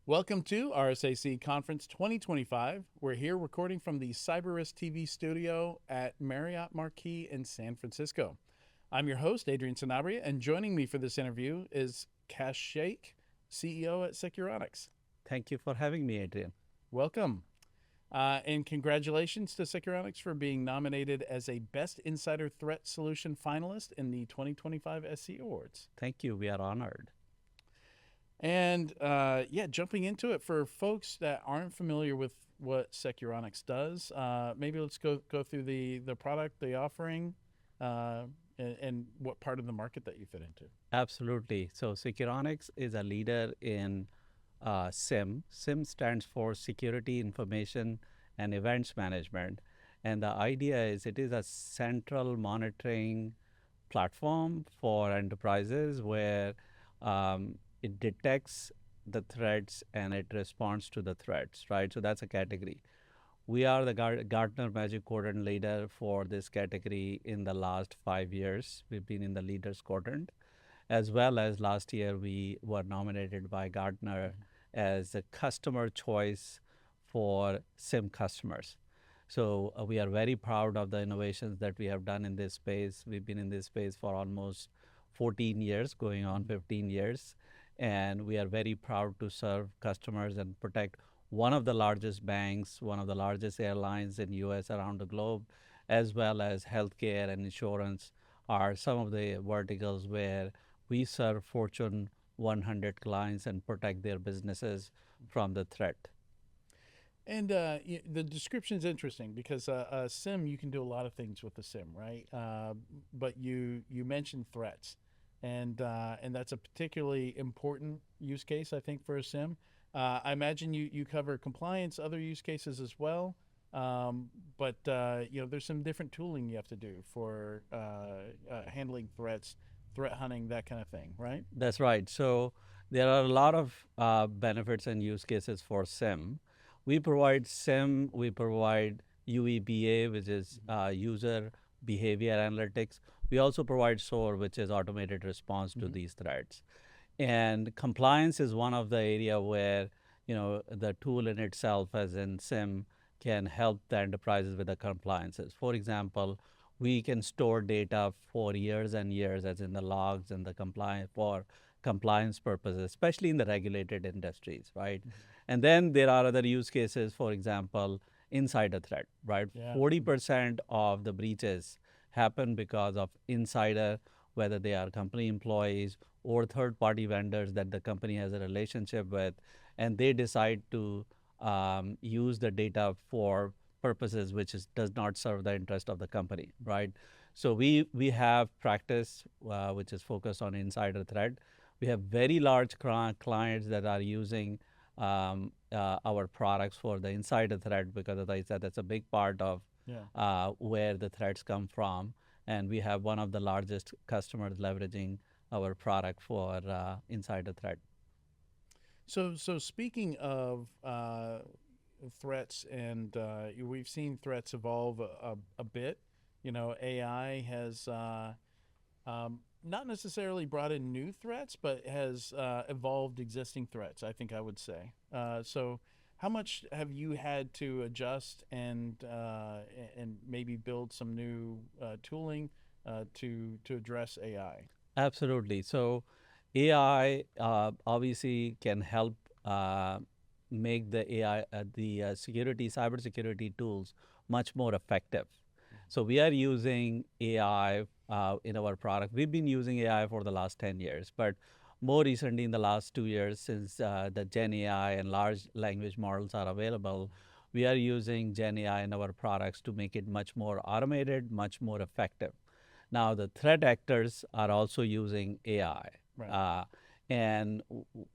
Welcome to RSAC Conference 2025. We're here recording from the CyberRisk TV studio at Marriott Marquis in San Francisco. I'm your host, Adrian Sanabria, and joining me for this interview is Kash Shaikh, CEO at Securonix. Thank you for having me, Adrian. Welcome. And congratulations to Securonix for being nominated as a Best Insider Threat Solution finalist in the 2025 SC Awards. Thank you. We are honored. And jumping into it, for folks that aren't familiar with what Securonix does, maybe let's go through the product, the offering, and what part of the market that you fit into. Absolutely. So Securonix is a leader in SIEM. SIEM stands for Security Information and Events Management. And the idea is it is a central monitoring platform for enterprises where it detects the threats and it responds to the threats, right? So that's a category. We are the Gartner Magic Quadrant leader for this category in the last 5 years. We've been in the leaders quadrant, as well as last year we were nominated by Gartner as a customer choice for SIEM customers. So we are very proud of the innovations that we have done in this space. We've been in this space for almost 14 years, going on 15 years. And we are very proud to serve customers and protect one of the largest banks, one of the largest airlines in US around the globe, as well as healthcare and insurance are some of the verticals where we serve Fortune 100 clients and protect their businesses from the threat. And the description is interesting because a SIM, you can do a lot of things with the SIM, right? But you mentioned threats. And that's a particularly important use case, I think, for a SIM. I imagine you cover compliance, other use cases as well. But there's some different tooling you have to do for handling threats, threat hunting, that kind of thing, right? That's right. So there are a lot of benefits and use cases for SIM. We provide SIM, we provide UEBA, which is user behavior analytics. We also provide SOAR, which is automated response to these threats. And compliance is one of the area where, the tool in itself, as in SIM, can help the enterprises with the compliances. For example, we can store data for years and years, as in the logs and the compliance for compliance purposes, especially in the regulated industries, right? And then there are other use cases, for example, insider threat, right? Yeah. 40% of the breaches happen because of insider, whether they are company employees or third-party vendors that the company has a relationship with, and they decide to use the data for purposes which does not serve the interest of the company, right? So we have practice which is focused on insider threat. We have very large clients that are using our products for the insider threat because, as I said, that's a big part of where the threats come from. And we have one of the largest customers leveraging our product for insider threat. So speaking of threats, and we've seen threats evolve a bit. AI has not necessarily brought in new threats, but has evolved existing threats, I think I would say. So how much have you had to adjust and maybe build some new tooling to address AI? Absolutely. So AI obviously can help make the AI, cybersecurity tools much more effective. So we are using AI in our product. We've been using AI for the last 10 years, but more recently in the last 2 years, since the Gen AI and large language models are available, we are using Gen AI in our products to make it much more automated, much more effective. Now, the threat actors are also using AI. Right. And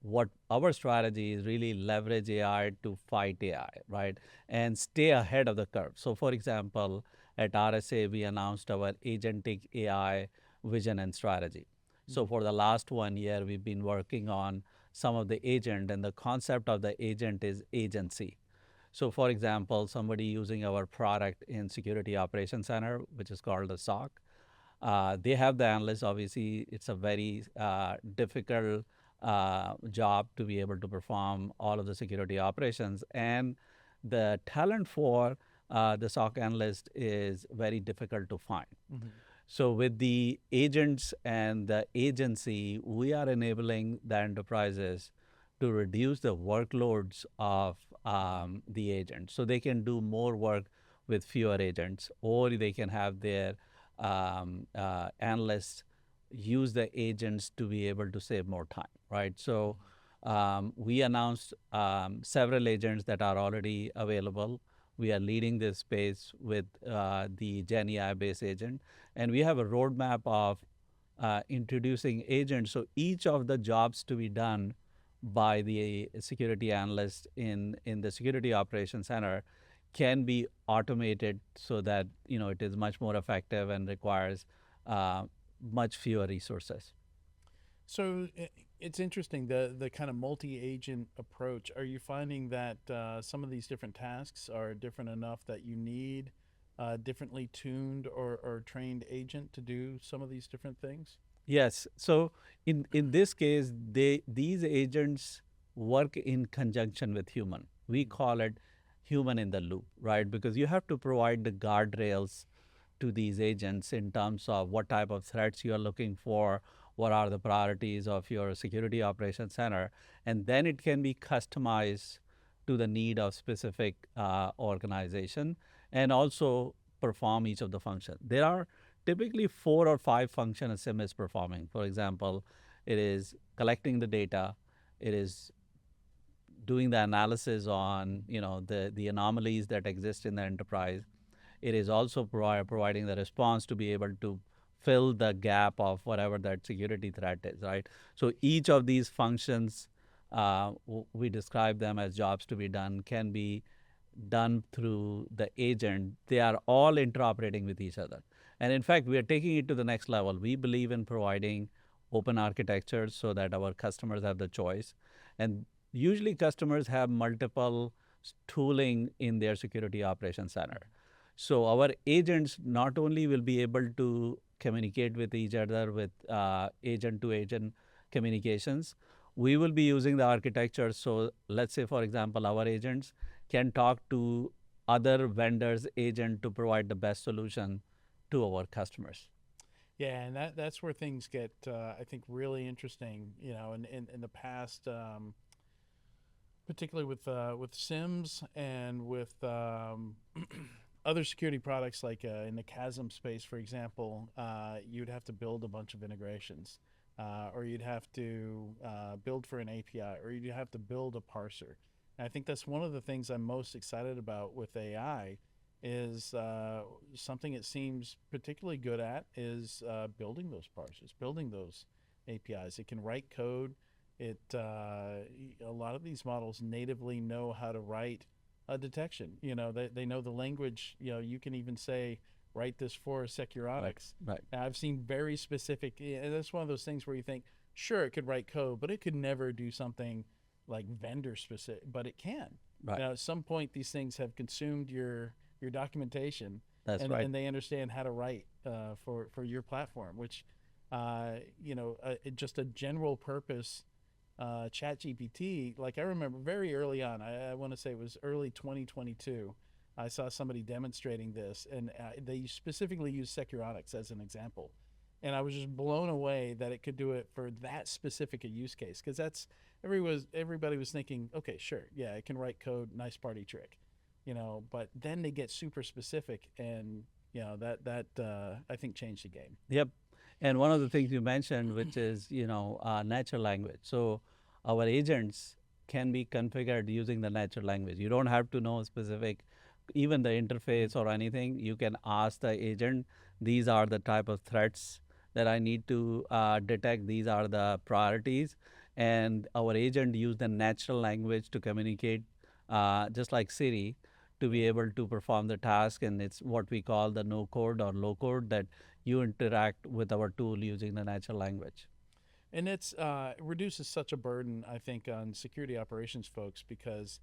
what our strategy is really leverage AI to fight AI, right? And stay ahead of the curve. So for example, at RSA, we announced our agentic AI vision and strategy. So for the last 1 year, we've been working on some of the agent, and the concept of the agent is agency. So for example, somebody using our product in Security Operations Center, which is called a SOC, they have the analyst. Obviously, it's a very difficult job to be able to perform all of the security operations. And the talent for the SOC analyst is very difficult to find. Hmm. So, with the agents and the agency, we are enabling the enterprises to reduce the workloads of the agents. So, they can do more work with fewer agents, or they can have their analysts use the agents to be able to save more time, right? So, we announced several agents that are already available. We are leading this space with the Gen AI based agent, and we have a roadmap of introducing agents. So each of the jobs to be done by the security analyst in the security operations center can be automated so that it is much more effective and requires uh, much fewer resources. So it's interesting the kind of multi-agent approach. Are you finding that some of these different tasks are different enough that you need differently tuned or trained agent to do some of these different things? Yes. So in this case, these agents work in conjunction with human. We call it human in the loop, right? Because you have to provide the guardrails to these agents in terms of what type of threats you are looking for, what are the priorities of your security operations center, and then it can be customized to the need of specific organization and also perform each of the functions. There are typically 4 or 5 functions a SIEM is performing. For example, it is collecting the data, it is doing the analysis on the anomalies that exist in the enterprise. It is also providing the response to be able to fill the gap of whatever that security threat is, right? So each of these functions, we describe them as jobs to be done, can be done through the agent. They are all interoperating with each other. And in fact, we are taking it to the next level. We believe in providing open architectures so that our customers have the choice. And usually, customers have multiple tooling in their security operations center. So, our agents not only will be able to communicate with each other with agent to agent communications, we will be using the architecture. So, let's say, for example, our agents can talk to other vendors' agent to provide the best solution to our customers. Yeah, and that's where things get, I think, really interesting. In the past, particularly with Sims and with other security products like in the Chasm space, for example, you'd have to build a bunch of integrations, or you'd have to build for an API, or you'd have to build a parser. And I think that's one of the things I'm most excited about with AI is something it seems particularly good at is building those parsers, building those APIs. It can write code. A lot of these models natively know how to write a detection. They know the language. You can even say write this for Right, Securonix. right, And I've seen very specific. And that's one of those things where you think, sure, it could write code, but it could never do something like vendor specific. But it can. right. At some point, these things have consumed your documentation, That's right. and they understand how to write for your platform, which just a general purpose chat GPT. Like I remember very early on, I want to say it was early 2022, I saw somebody demonstrating this, and they specifically used Securonix as an example, and I was just blown away that it could do it for that specific a use case, because that's everybody was thinking, okay, sure, yeah, it can write code, nice party trick, but then they get super specific, and that I think changed the game. Yep. And one of the things you mentioned, which is, natural language. So our agents can be configured using the natural language. You don't have to know specific, even the interface or anything. You can ask the agent, these are the type of threats that I need to detect. These are the priorities. And our agent use the natural language to communicate, just like Siri, to be able to perform the task. And it's what we call the no code or low code, that you interact with our tool using the natural language. And it reduces such a burden, I think, on security operations folks, because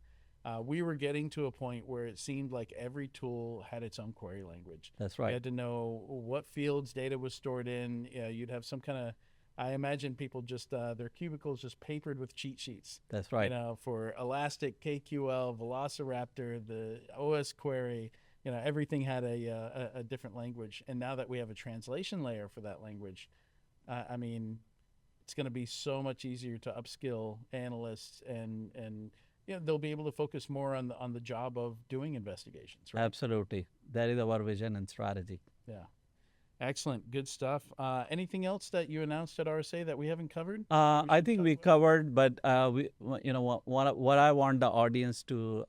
we were getting to a point where it seemed like every tool had its own query language. That's You right. had to know what fields data was stored in. You'd have some kind of I imagine people just their cubicles just papered with cheat sheets. That's You right. know, for Elastic, KQL, Velociraptor, the OS query. You know, everything had a different language, and now that we have a translation layer for that language, I mean, it's going to be so much easier to upskill analysts, and you know, they'll be able to focus more on the job of doing investigations, right? Absolutely. That is our vision and strategy. Yeah. Excellent. Good stuff. Anything else that you announced at RSA that we haven't covered? We I should think talk we about? covered, but you know, what I want the audience to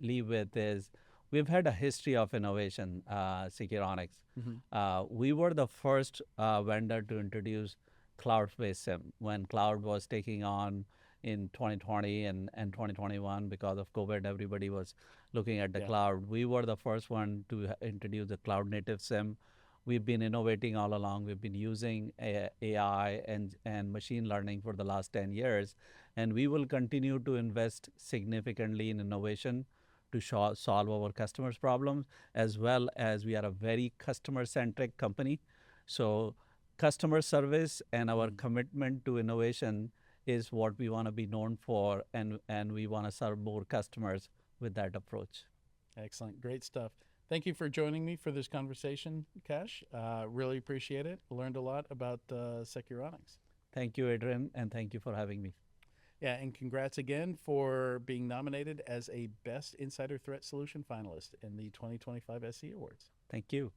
leave with is we've had a history of innovation, Securonix. Mm-hmm. We were the first vendor to introduce cloud-based SIM when cloud was taking on in 2020 and 2021 because of COVID. Everybody was looking at the Yeah. cloud. We were the first one to introduce the cloud-native SIM. We've been innovating all along. We've been using AI and machine learning for the last 10 years, and we will continue to invest significantly in innovation to solve our customers' problems, as well as we are a very customer-centric company. So customer service and our Mm. commitment to innovation is what we want to be known for, and we want to serve more customers with that approach. Excellent. Great stuff. Thank you for joining me for this conversation, Kash. Really appreciate it. Learned a lot about Securonix. Thank you, Adrian, and thank you for having me. Yeah, and congrats again for being nominated as a Best Insider Threat Solution finalist in the 2025 SC Awards. Thank you.